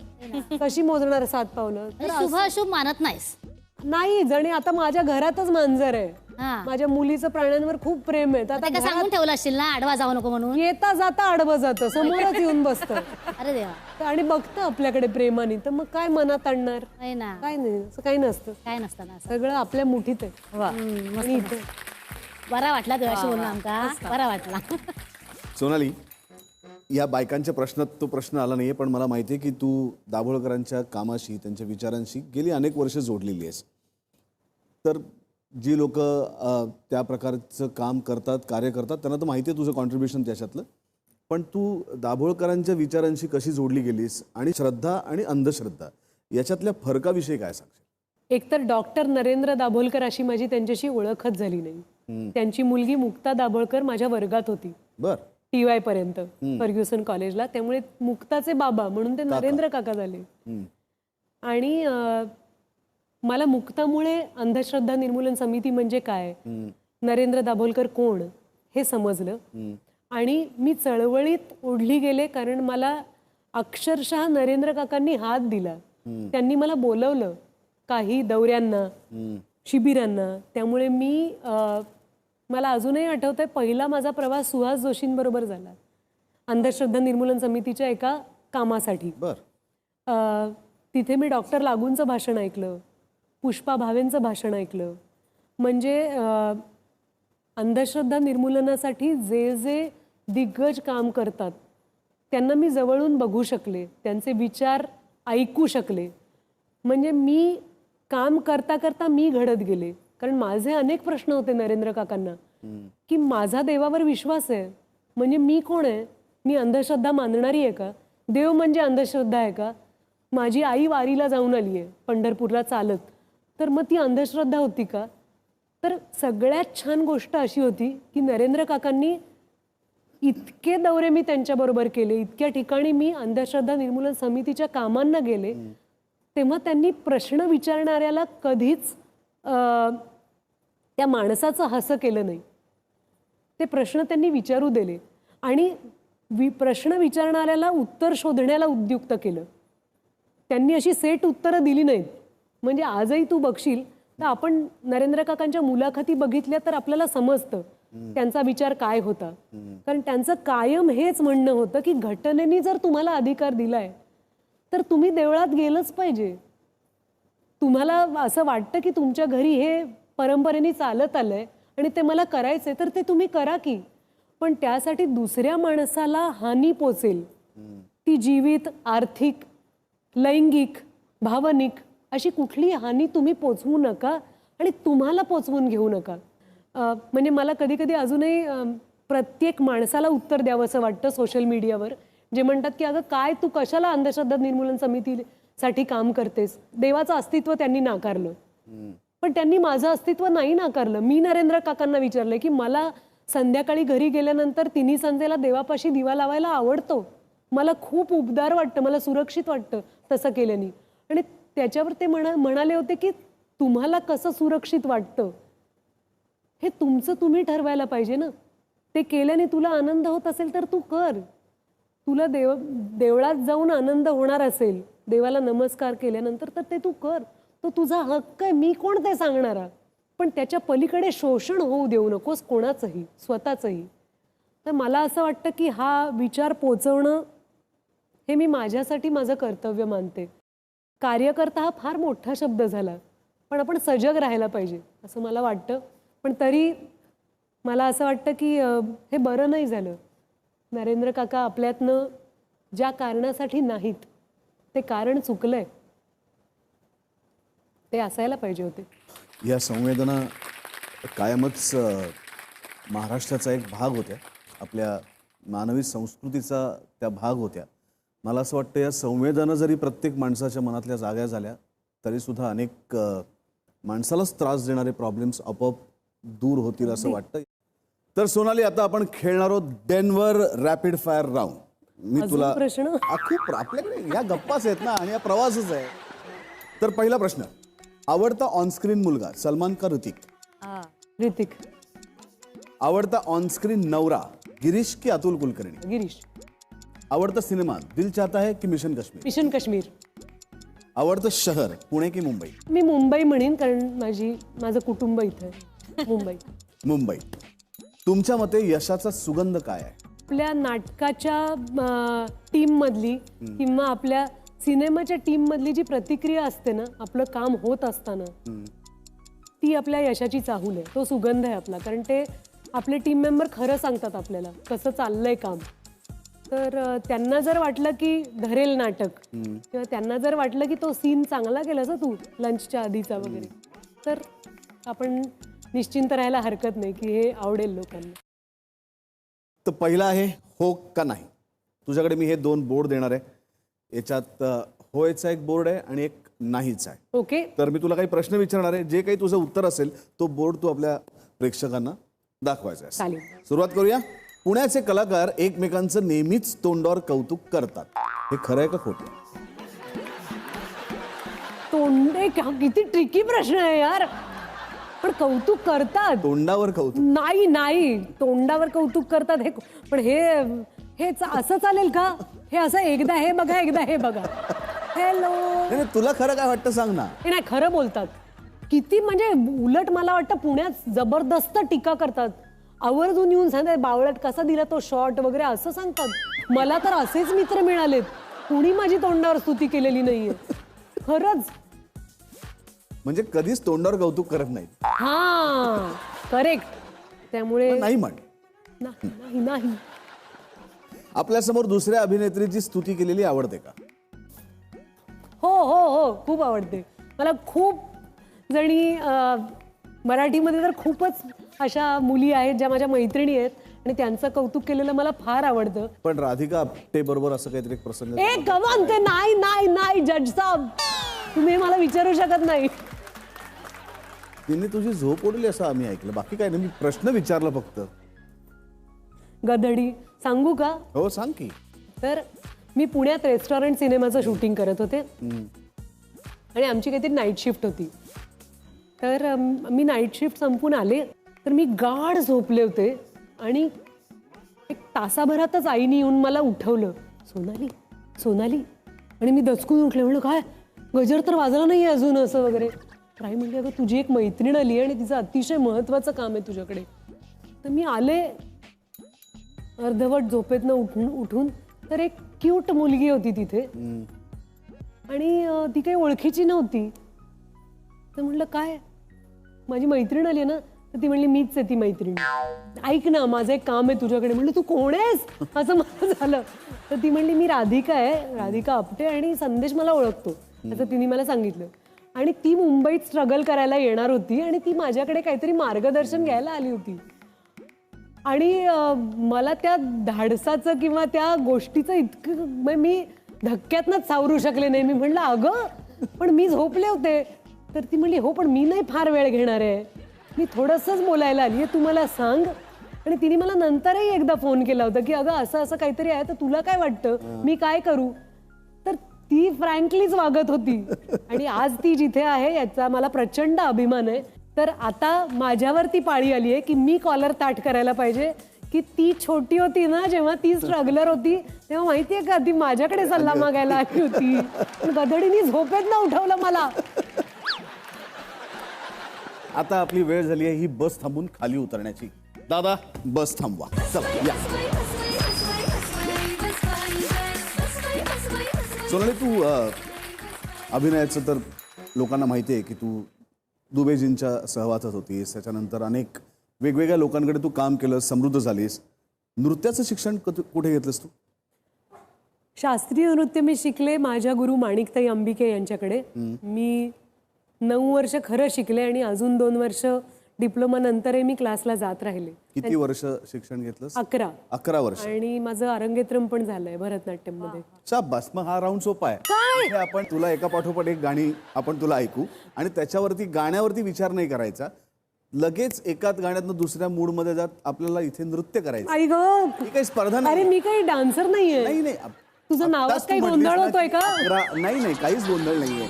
कशी मोजणार 7 पावलं? शुभ अशुभ मानत नाहीस? नाही. जणी आता माझ्या घरातच मांजर आहे. माझ्या मुलीचं प्राण्यांवर खूप प्रेम आहे. आता काय सांगून ठेवलं असशील ना आडवा जाऊ नको म्हणून? येता जाता आडवं जातं, समोरच येऊन बसतं. अरे देवा. आणि बघतं आपल्याकडे प्रेमाने, तर मग काय मनात आणणार? नाही ना, काय नाही, असं काही नसतं. काय नसतं ना. सगळं आपल्या मुठीत आहे. आणि इथे बरा वाटला तुझ्याशी बोलून आमका, बरा वाटला. सोनाली, या बायकांच्या प्रश्नात तो प्रश्न आला नाहीये, पण मला माहिती आहे की तू दाभोळकरांच्या कामाशी, त्यांच्या विचारांशी गेली अनेक वर्ष जोडलेली आहेस. तर जी लोक त्या प्रकारचं काम करतात, कार्य करतात, त्यांना तर माहिती आहे तुझं कॉन्ट्रीब्युशन त्याच्यातलं. पण तू दाभोळकरांच्या विचारांशी कशी जोडली गेलीस, आणि श्रद्धा आणि अंधश्रद्धा याच्यातल्या फरकाविषयी काय सांगशील? एकतर डॉक्टर नरेंद्र दाभोलकर अशी माझी त्यांच्याशी ओळखच झाली नाही. त्यांची मुलगी मुक्ता दाभोळकर माझ्या वर्गात होती. बर. TY पर्यंत फर्ग्युसन कॉलेजला. त्यामुळे मुक्ताचे बाबा म्हणून ते नरेंद्र काका झाले. आणि मला मुक्तामुळे अंधश्रद्धा निर्मूलन समिती म्हणजे काय, नरेंद्र दाभोलकर कोण हे समजलं. आणि मी चळवळीत ओढली गेले, कारण मला अक्षरशः नरेंद्र काकांनी हात दिला. त्यांनी मला बोलवलं काही दौऱ्यांना, शिबिरांना. त्यामुळे मला अजूनही आठवतंय, पहिला माझा प्रवास सुहास जोशींबरोबर झाला अंधश्रद्धा निर्मूलन समितीच्या एका कामासाठी. तिथे मी डॉक्टर लागूंचं भाषण ऐकलं, पुष्पा भावेंचं भाषण ऐकलं. म्हणजे अंधश्रद्धा निर्मूलनासाठी जे जे दिग्गज काम करतात त्यांना मी जवळून बघू शकले, त्यांचे विचार ऐकू शकले. म्हणजे मी काम करता करता मी घडत गेले. कारण माझे अनेक प्रश्न होते नरेंद्र काकांना की माझा देवावर विश्वास आहे, म्हणजे मी कोण आहे? मी अंधश्रद्धा मानणारी आहे का? देव म्हणजे अंधश्रद्धा आहे का? माझी आई वारीला जाऊन आली आहे पंढरपूरला चालत, तर मग ती अंधश्रद्धा होती का? तर सगळ्यात छान गोष्ट अशी होती की नरेंद्र काकांनी इतके दौरे मी त्यांच्याबरोबर केले, इतक्या ठिकाणी मी अंधश्रद्धा निर्मूलन समितीच्या कामांना गेले, तेव्हा त्यांनी प्रश्न विचारणाऱ्याला कधीच त्या माणसाचं हसं केलं नाही. ते प्रश्न त्यांनी विचारू दिले आणि प्रश्न विचारणाऱ्याला उत्तर शोधण्याला उद्युक्त केलं. त्यांनी अशी सेट उत्तरं दिली नाहीत. म्हणजे आजही तू बघशील तर आपण नरेंद्र काकांच्या मुलाखती बघितल्या तर आपल्याला समजतं त्यांचा विचार काय होता. कारण त्यांचं कायम हेच म्हणणं होतं की घटनेने जर तुम्हाला अधिकार दिलाय तर तुम्ही देवळात गेलंच पाहिजे. तुम्हाला असं वाटतं की तुमच्या घरी हे परंपरेने चालत आलंय आणि ते मला करायचंय, तर ते तुम्ही करा की. पण त्यासाठी दुसऱ्या माणसाला हानी पोचेल ती जीवित, आर्थिक, लैंगिक, भावनिक अशी कुठली हानी तुम्ही पोचवू नका, आणि तुम्हाला पोचवून घेऊ नका. म्हणजे मला कधी कधी अजूनही प्रत्येक माणसाला उत्तर द्यावं असं वाटतं सोशल मीडियावर, जे म्हणतात की अगं काय तू कशाला अंधश्रद्धा निर्मूलन समितीसाठी काम करतेस. देवाचं अस्तित्व त्यांनी नाकारलं, पण त्यांनी माझं अस्तित्व नाही नाकारलं. मी नरेंद्र काकांना विचारलं की मला संध्याकाळी घरी गेल्यानंतर तिन्ही संध्येला देवापाशी दिवा लावायला आवडतो, मला खूप उबदार वाटतं, मला सुरक्षित वाटतं तसं केल्याने. आणि त्याच्यावर ते म्हणाले होते की तुम्हाला कसं सुरक्षित वाटतं हे तुमचं तुम्ही ठरवायला पाहिजे ना. ते केल्याने तुला आनंद होत असेल तर तू कर. तुला देवळात जाऊन आनंद होणार असेल, देवाला नमस्कार केल्यानंतर, तर ते तू कर. तो तुझा हक्क आहे, मी कोण ते सांगणारा. पण त्याच्या पलीकडे शोषण होऊ देऊ नकोस कोणाचंही, स्वतःचंही. तर मला असं वाटतं की हा विचार पोचवणं हे मी माझ्यासाठी माझं कर्तव्य मानते. कार्यकर्ता हा फार मोठा शब्द झाला, पण आपण सजग राहायला पाहिजे असं मला वाटतं. पण तरी मला असं वाटतं की हे बरं नाही झालं. नरेंद्र काका आपल्यातनं ज्या कारणासाठी नाहीत ते कारण चुकलंय, ते असायला पाहिजे होते. या संवेदना कायमच महाराष्ट्राचा एक भाग होत्या, आपल्या मानवी संस्कृतीचा त्या भाग होत्या. मला असं वाटतं या संवेदना जरी प्रत्येक माणसाच्या मनातल्या जाग्या झाल्या तरीसुद्धा अनेक माणसालाच त्रास देणारे प्रॉब्लेम्स आपोआप दूर होतील असं वाटतं. तर सोनाली, आता आपण खेळणार आहोत डेन्व्हर रॅपिड फायर राऊंड. मी अजून तुला प्रश्न? खूप आपल्याकडे या गप्पाच आहेत ना आणि या प्रवासच आहे. तर पहिला प्रश्न, आवडता ऑनस्क्रीन मुलगा सलमान का ऋतिक? ऋतिक. आवडता ऑनस्क्रीन नवरा गिरीश की अतुल कुलकर्णी? गिरीश. आवडता सिनेमा दिल चाहता है की मिशन काश्मीर? मिशन काश्मीर. आवडतं शहर पुणे की मुंबई? मी मुंबई म्हणेन, कारण माझं कुटुंब इथे आहे. मुंबई. मुंबई. तुमच्या मते यशाचा सुगंध काय आहे? आपल्या नाटकाच्या टीम मधली किंवा आपल्या सिनेमाच्या टीम मधली जी प्रतिक्रिया असते ना आपलं काम होत असताना, ती आपल्या यशाची चाहूल आहे. तो सुगंध आहे आपला. कारण ते आपले टीम मेंबर खरं सांगतात आपल्याला कसं चाललंय काम. तर त्यांना जर वाटलं की धरेल नाटक, किंवा त्यांना जर वाटलं की तो सीन चांगला केलास तू लंचच्या आधीचा वगैरे, तर आपण निश्चिंत राहायला हरकत नाही की हे आवडेल लोकांना. तर पहिला आहे हो का नाही. तुझ्याकडे मी हे 2 बोर्ड देणार आहे. याच्यात होयचा एक बोर्ड आहे आणि एक नाहीचा आहे. ओके. तर मी तुला काही प्रश्न विचारणार आहे. जे काही तुझं उत्तर असेल तो बोर्ड तू आपल्या प्रेक्षकांना दाखवायचा आहे. चालेल. सुरुवात करूया. पुण्याचे कलाकार एकमेकांचं नेहमीच तोंडावर कौतुक करतात, हे खरं आहे का खोटं? तोंडे किती ट्रिकी प्रश्न आहे यार. पण कौतुक करतात. तोंडावर कौतुक? नाही, तोंडावर कौतुक करतात हे. पण हे असं चालेल का? हे असं एकदा हे बघा, एकदा हे बघा. हॅलो. नाही, तुला खरं काय वाटतं सांग ना. हे नाही, खरं बोलतात. किती म्हणजे उलट मला वाटतं पुण्यात जबरदस्त टीका करतात. आवर्जून येऊन सांगतात बावळट कसा दिला तो शॉट वगैरे असं सांगतात. मला तर असेच मित्र मिळालेत, कुणी माझी तोंडावर स्तुती केलेली नाहीये. खरंच. म्हणजे कधीच तोंडावर कौतुक करत नाहीत. हा, करेक्ट. त्यामुळे नाही म्हण. नाही. आपल्या समोर दुसऱ्या अभिनेत्रीची स्तुती केलेली आवडते का? हो, खूप आवडते मला. खूप जणी मराठीमध्ये तर खूपच अशा मुली आहेत ज्या माझ्या मैत्रिणी आहेत आणि त्यांचं कौतुक केलेलं मला फार आवडतं. पण राधिका आपटे बरोबर असं काहीतरी एक प्रसंग? कमान ते नाही जज साहेब, तुम्ही मला विचारू शकत नाही. तिने तुझी झोप ओढली असं आम्ही ऐकलं, बाकी काय नाही. मी प्रश्न विचारला फक्त. गधडी सांगू का? हो सांग की. तर मी पुण्यात रेस्टॉरंट सिनेमाचं शूटिंग करत होते आणि आमची काहीतरी नाईट शिफ्ट होती. तर मी नाईट शिफ्ट संपून आले तर मी गाढ झोपले होते आणि एक तासाभरातच आईने येऊन मला उठवलं, सोनाली. आणि मी दचकून उठले. म्हणलं काय, गजर तर वाजला नाही अजून असं वगैरे. आई म्हणली अगं तुझी एक मैत्रीण आली आणि तिचं अतिशय महत्वाचं काम आहे तुझ्याकडे. तर मी आले अर्धवट झोपेतनं उठून तर एक क्यूट मुलगी होती तिथे आणि ती काही ओळखीची नव्हती. तर म्हणलं काय, माझी मैत्रीण आली ना. तर ती म्हणली मीच आहे ती मैत्रीण, ऐक ना माझं एक काम आहे तुझ्याकडे. म्हणलं तू कोण आहेस असं मला झालं. तर ती म्हणली मी राधिका आहे, राधिका आपटे, आणि संदेश मला ओळखतो असं तिने मला सांगितलं. आणि ती मुंबईत स्ट्रगल करायला येणार होती आणि ती माझ्याकडे काहीतरी मार्गदर्शन घ्यायला आली होती. आणि मला त्या धाडसाचं किंवा त्या गोष्टीचं इतकं मी धक्क्यातनच सावरू शकले नाही. मी म्हणलं अगं पण मी झोपले होते. तर ती म्हणली हो पण मी नाही फार वेळ घेणार आहे, मी थोडंसंच बोलायला आली आहे, तू मला सांग. आणि तिने मला नंतरही एकदा फोन केला होता की अगं असं असं काहीतरी आहे तर तुला काय वाटतं मी काय करू. तर ती फ्रँकलीच वागत होती आणि आज ती जिथे आहे याचा मला प्रचंड अभिमान आहे. तर आता माझ्यावरती पाळी आली आहे की मी कॉलर ताठ करायला पाहिजे. की ती छोटी होती ना जेव्हा ती स्ट्रगलर होती तेव्हा माहितीये का ती माझ्याकडे सल्ला मागायला आली होती. पण गधडीने झोपेत ना उठवलं मला. आता आपली वेळ झाली आहे ही बस थांबून खाली उतरण्याची. दादा बस थांबवा, चला या. सोनाली तू अभिनयाचं तर लोकांना माहिती आहे की तू दुबेजींच्या सहवासात होतीस, त्याच्यानंतर अनेक वेगवेगळ्या लोकांकडे तू काम केलं, समृद्ध झालीस. नृत्याचं शिक्षण कुठे घेतलंस तू? शास्त्रीय नृत्य मी शिकले माझ्या गुरु माणिकताई अंबिके यांच्याकडे. मी 9 वर्ष खरं शिकले आणि अजून 2 वर्ष डिप्लोमा नंतरही मी क्लासला जात राहिले. किती वर्ष शिक्षण घेतलंस? 11 वर्ष. आणि माझं अरंगेत्रम पण झालंय भरतनाट्यम मध्ये. शाबास, मग हा राऊंड सोपा आहे. इथे आपण तुला एका पाठोपाठ एक गाणी आपण तुला ऐकू आणि त्याच्यावरती गाण्यावरती विचार नाही करायचा, लगेच एकाच गाण्यातनं दुसऱ्या मूड मध्ये जात आपल्याला इथे नृत्य करायचं. आई गं, ही काही स्पर्धा अरे मी काही डान्सर नाहीये. नाही नाही, तुझं नावात आत्ताच तू काही म्हटलीस गोंधळ ना होतोय की का? 11 नाही नाही, काहीच गोंधळ नाहीये.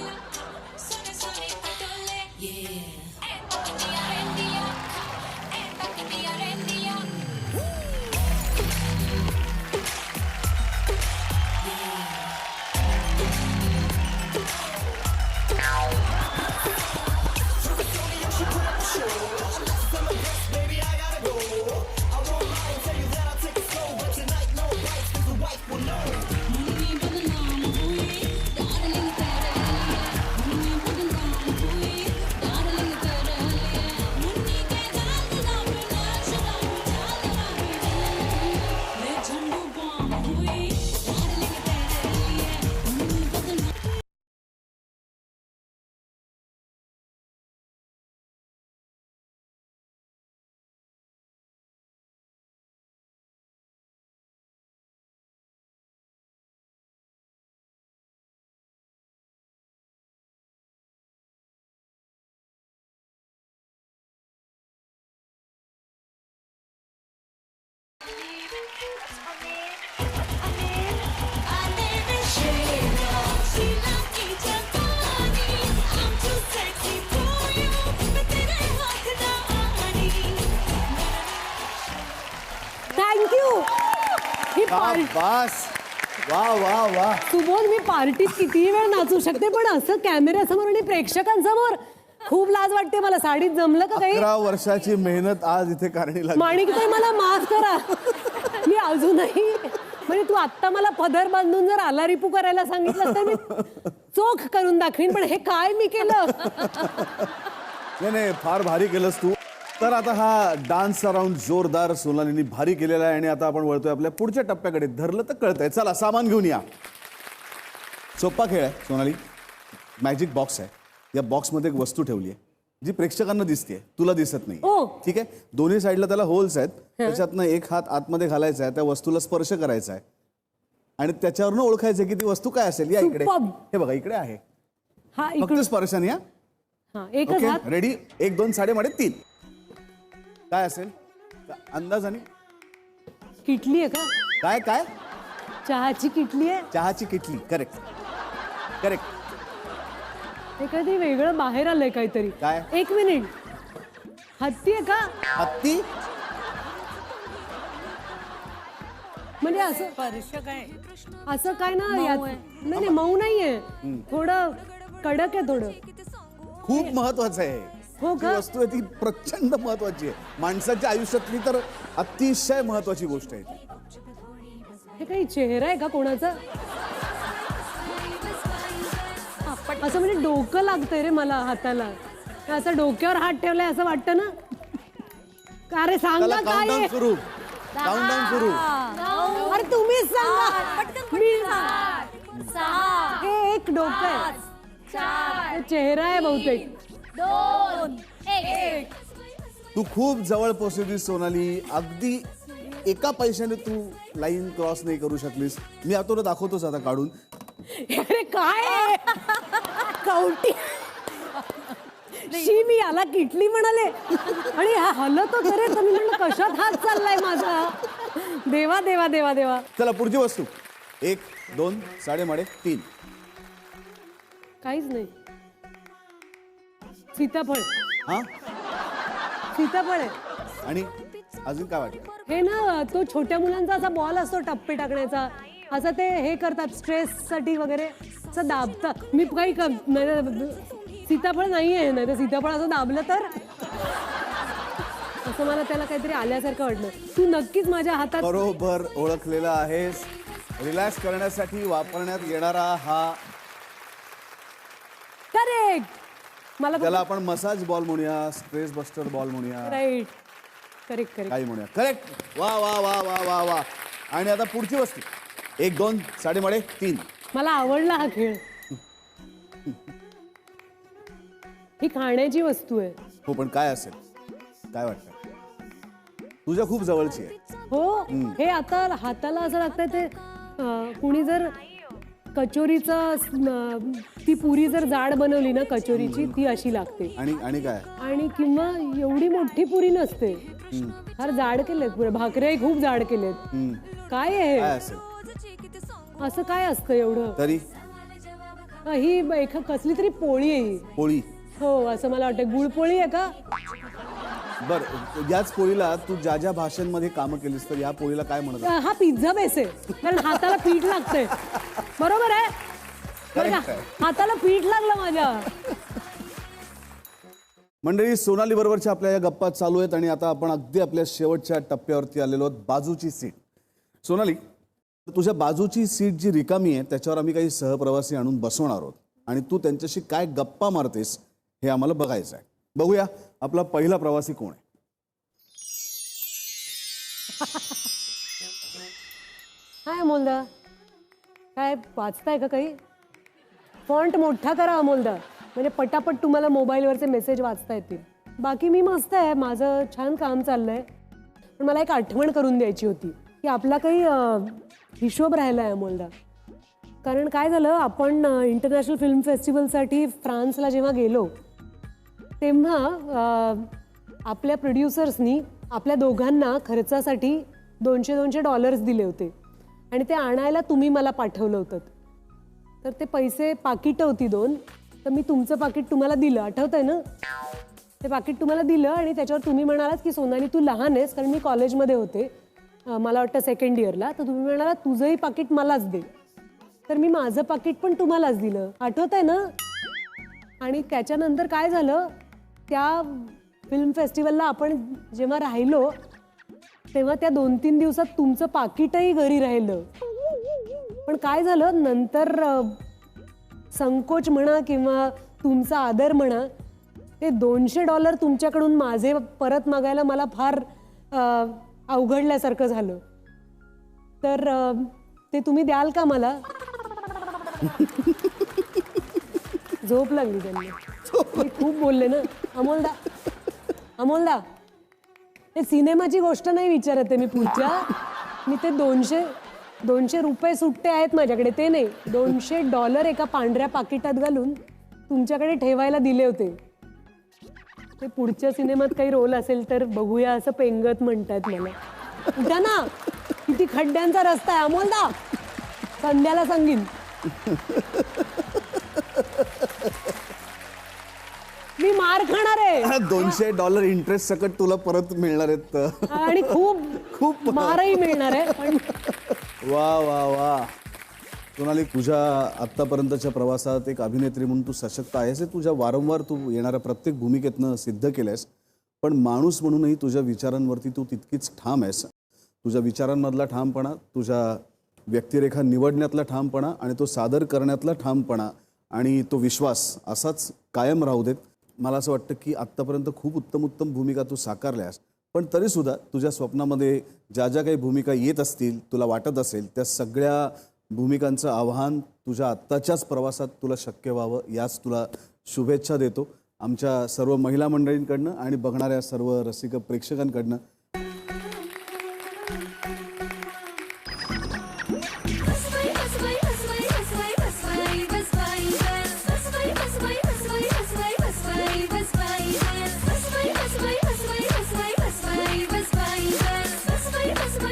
थँक्यू. ही शाबास, वा वा वा. सुबोध मी पार्टीत कितीही वेळ नाचू शकते पण असं कॅमेऱ्यासमोर आणि प्रेक्षकांसमोर खूप लाज वाटते मला. साडीत जमलं का काही? 11 वर्षाची मेहनत आज इथे कारणी लागली. माणिकताई मला माफ करा. मी अजूनही म्हणजे तू आत्ता मला पदर बांधून जर आला रिपू करायला सांगितलं तर मी चोख करून दाखवीन. पण हे काय मी केलं? नाही नाही, फार भारी केलंस तू. तर आता हा डान्सचा राऊंड जोरदार सोनालीनी भारी केलेला आहे आणि आता आपण वळतोय आपल्या पुढच्या टप्प्याकडे. धरलं तर कळतंय. चला सामान घेऊन या. सोपा खेळ आहे सोनाली. मॅजिक बॉक्स आहे. या बॉक्समध्ये एक वस्तू ठेवली आहे जी प्रेक्षकांना दिसते, तुला दिसत नाही. ठीक आहे. दोन्ही साईडला त्याला होल्स आहेत. त्याच्यातनं एक हात आतमध्ये घालायचा आहे, त्या वस्तूला स्पर्श करायचा आहे आणि त्याच्यावरनं ओळखायचं की ती वस्तू काय असेल. या इकडे, हे बघा इकडे आहे. हा फक्त स्पर्शाने. या एकच ओके, हात. रेडी. 1 2 3.5 3 काय असेल अंदाजाने? किटली आहे का? काय काय? चहाची किटली आहे. चहाची किटली. Correct correct. हे काहीतरी वेगळं बाहेर आलंय काहीतरी. काय? 1 मिनिट. हत्ती आहे का? हत्ती? म्हणजे असं स्पर्श काय? असं काय ना नाही नाही, मऊ नाहीये, थोडं कडक आहे थोडं. खूप महत्वाचं आहे. हो जी का? वस्तू आहे ती प्रचंड महत्वाची आहे. माणसाच्या आयुष्यातली तर अतिशय महत्वाची गोष्ट आहे. हे काही चेहरा आहे का कोणाचा? असं म्हणजे डोकं लागतंय रे मला हाताला. असं डोक्यावर हात ठेवलाय असं वाटतं ना. अरे सांग ना काय काउंटडाऊन आहे? सुरू. काउंटडाऊन सुरू. अरे तुम्हीच सांगा. मी हे एक डोकं आहे. 4 चेहरा आहे बहुतेक. 2 1 तू खूप जवळ पोहोचलीस सोनाली. अगदी एका पैशाने तू लाईन क्रॉस नाही करू शकलीस. मी आता तुला दाखवतोच आता काढून. अरे काय आहे? कवटी शी, मी याला किटली म्हणाले आणि हा हलतो तर मी म्हणलं कशात हात चाललाय माझा. देवा देवा देवा देवा. चला पुढची वस्तू. 1 2 साडेमाडे 3. काहीच नाही. सीताफळ. हा सीताफळ आहे. आणि अजून काय वाटतं? हे ना तो छोट्या मुलांचा असा बॉल असतो टप्पे टाकण्याचा, असं ते हे करतात स्ट्रेस साठी वगैरे, असं दाबतात. मी काही सीताफळ नाही आहे ना, तर सीताफळ असं दाबलं तर असं मला त्याला काहीतरी आल्यासारखं वाटलं. तू नक्कीच माझ्या हातात. बरोबर ओळखलेला आहेस. रिलॅक्स करण्यासाठी वापरण्यात येणारा हा, करेक्ट. मला त्याला आपण मसाज बॉल म्हणूया, स्ट्रेस बस्टर बॉल म्हणूया, राईट. Correct correct. काही म्हणूया. करेक्ट. वा वा वा वा वा वा. आणि आता पुढची वस्तू. 1 2 साडेमाडे 3. मला आवडला हा खेळ. ही खाण्याची वस्तू आहे. हो, पण काय असेल? काय वाटतं? तुझ्या खूप जवळची आहे. हो, हे आता हाताला असं लागतंय ते कुणी जर कचोरीचं ती पुरी जर जाड बनवली ना कचोरीची, ती अशी लागते. आणि काय? आणि किंवा एवढी मोठी पुरी नसते, फार जाड केलेत पुऱ्या. भाकऱ्याही खूप जाड केलेत. काय आहे काय हे? असेल? असं काय असतं एवढं? तरी ही कसली तरी पोळी आहे ही. पोळी. हो, असं मला वाटतं. गुळपोळी आहे का? बर, याच पोळीला तू ज्या ज्या भाषांमध्ये कामं केलीस, तर या पोळीला काय म्हणतात? हा पिझ्झा बेस आहे, कारण हाताला पीठ लागतंय. बरोबर आहे. बरं का? Correct आहे. हाताला पीठ लागलं माझ्या. मंडळी, सोनाली बरोबरच्या आपल्या या गप्पा चालू आहेत आणि आता आपण अगदी आपल्या शेवटच्या टप्प्यावरती आलेलो आहोत. बाजूची सीट. सोनाली, तुझ्या बाजूची सीट जी रिकामी आहे त्याच्यावर आम्ही काही सहप्रवासी आणून बसवणार आहोत आणि तू त्यांच्याशी काय गप्पा मारतेस हे आम्हाला बघायचं आहे. बघूया आपला पहिला प्रवासी कोण आहे. हाय अमोलदा, काय वाचताय का काही? फॉन्ट मोठा करा अमोलदा, म्हणजे पटापट तुम्हाला मोबाईलवरचे मेसेज वाचता येतील. बाकी मी मस्त आहे, माझं छान काम चाललंय. पण मला एक आठवण करून द्यायची होती की आपला काही हिशोब राहिला आहे अमोलदा. कारण काय झालं, आपण इंटरनॅशनल फिल्म फेस्टिवलसाठी फ्रान्सला जेव्हा गेलो तेव्हा आपल्या प्रोड्युसर्सनी आपल्या दोघांना खर्चासाठी $200 दिले होते आणि ते आणायला तुम्ही मला पाठवलं होतं. तर ते पैसे पाकिटं होती 2, तर मी तुमचं पाकिट तुम्हाला दिलं, आठवतंय ना? ते पाकिट तुम्हाला दिलं आणि त्याच्यावर तुम्ही म्हणालात की सोनाली तू लहान आहेस, कारण मी कॉलेजमध्ये होते, मला वाटतं 2nd इयरला, तर तुम्ही म्हणालात तुझंही पाकिट मलाच दे. तर मी माझं पाकिट पण तुम्हालाच दिलं, आठवतंय ना? आणि त्याच्यानंतर काय झालं, त्या फिल्म फेस्टिवलला आपण जेव्हा राहिलो तेव्हा त्या 2-3 दिवसात तुमचं पाकिटही घरी राहिलं. पण काय झालं नंतर, संकोच म्हणा किंवा तुमचा आदर म्हणा, ते $200 तुमच्याकडून माझे परत मागायला मला फार अवघडल्यासारखं झालं. तर ते तुम्ही द्याल का मला? झोप लागली त्यांना. मी खूप बोलले ना अमोलदा. अमोलदा, ते सिनेमाची गोष्ट नाही विचारत आहे मी पुढच्या. मी ते $200 सुट्टे आहेत माझ्याकडे, ते नाही, $200 एका पांढऱ्या पाकिटात घालून तुमच्याकडे ठेवायला दिले होते. ते पुढच्या सिनेमात काही रोल असेल तर बघूया असं पेंगत म्हणतात मला. उठा ना, किती खड्ड्यांचा रस्ता आहे अमोलदा, संध्याला सांगीन. मी मार खाणार आहे. $200 इंटरेस्ट सकट तुला परत मिळणार आहेत आणि खूप खूप मारही मिळणार आहे. पण वा वा वा. सोनाली, तुझ्या आत्तापर्यंतच्या प्रवासात एक अभिनेत्री म्हणून तू सशक्त आहेस, हे तुझ्या वारंवार तू येणाऱ्या प्रत्येक भूमिकेतनं सिद्ध केलंयस. पण माणूस म्हणूनही तुझ्या विचारांवरती तू तितकीच ठाम आहेस. तुझ्या विचारांमधला ठामपणा, तुझ्या व्यक्तिरेखा निवडण्यातला ठामपणा आणि तो सादर करण्यातला ठामपणा आणि तो विश्वास असाच कायम राहू देत. मला असं वाटतं की आत्तापर्यंत खूप उत्तम भूमिका तू साकारल्यास, पण तरीसुद्धा तुझ्या स्वप्नामध्ये ज्या ज्या काही भूमिका येत असतील, तुला वाटत असेल, त्या सगळ्या भूमिकांचं आव्हान तुझ्या आत्ताच्याच प्रवासात तुला शक्य व्हावं, याच तुला शुभेच्छा देतो आमच्या सर्व महिला मंडळींकडनं आणि बघणाऱ्या सर्व रसिक प्रेक्षकांकडनं.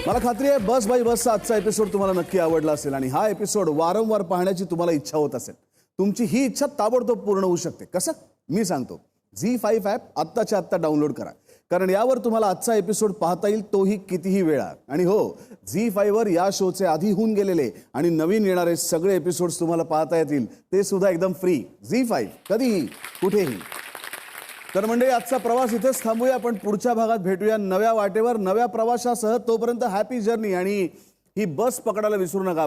मला खात्री आहे बस बाई बसचा आजचा एपिसोड तुम्हाला नक्की आवडला असेल आणि हा एपिसोड वारंवार पाहण्याची तुम्हाला इच्छा होत असेल. तुमची ही इच्छा ताबडतोब पूर्ण होऊ शकते. कसं मी सांगतो, झी5 ॲप आत्ताच्या आत्ता डाउनलोड करा, कारण यावर तुम्हाला आजचा एपिसोड पाहता येईल, तोही कितीही वेळा. आणि हो, झी5 वर या शोचे आधी होऊन गेलेले आणि नवीन येणारे सगळे एपिसोड्स तुम्हाला पाहता येतील, ते सुद्धा एकदम फ्री. झी5 कधीही कुठेही. तर म्हणजे आजचा प्रवास इथेच थांबूया, आपण पुढच्या भागात भेटूया नव्या वाटेवर नव्या प्रवासासह. तोपर्यंत हॅपी जर्नी आणि ही बस पकडायला विसरू नका.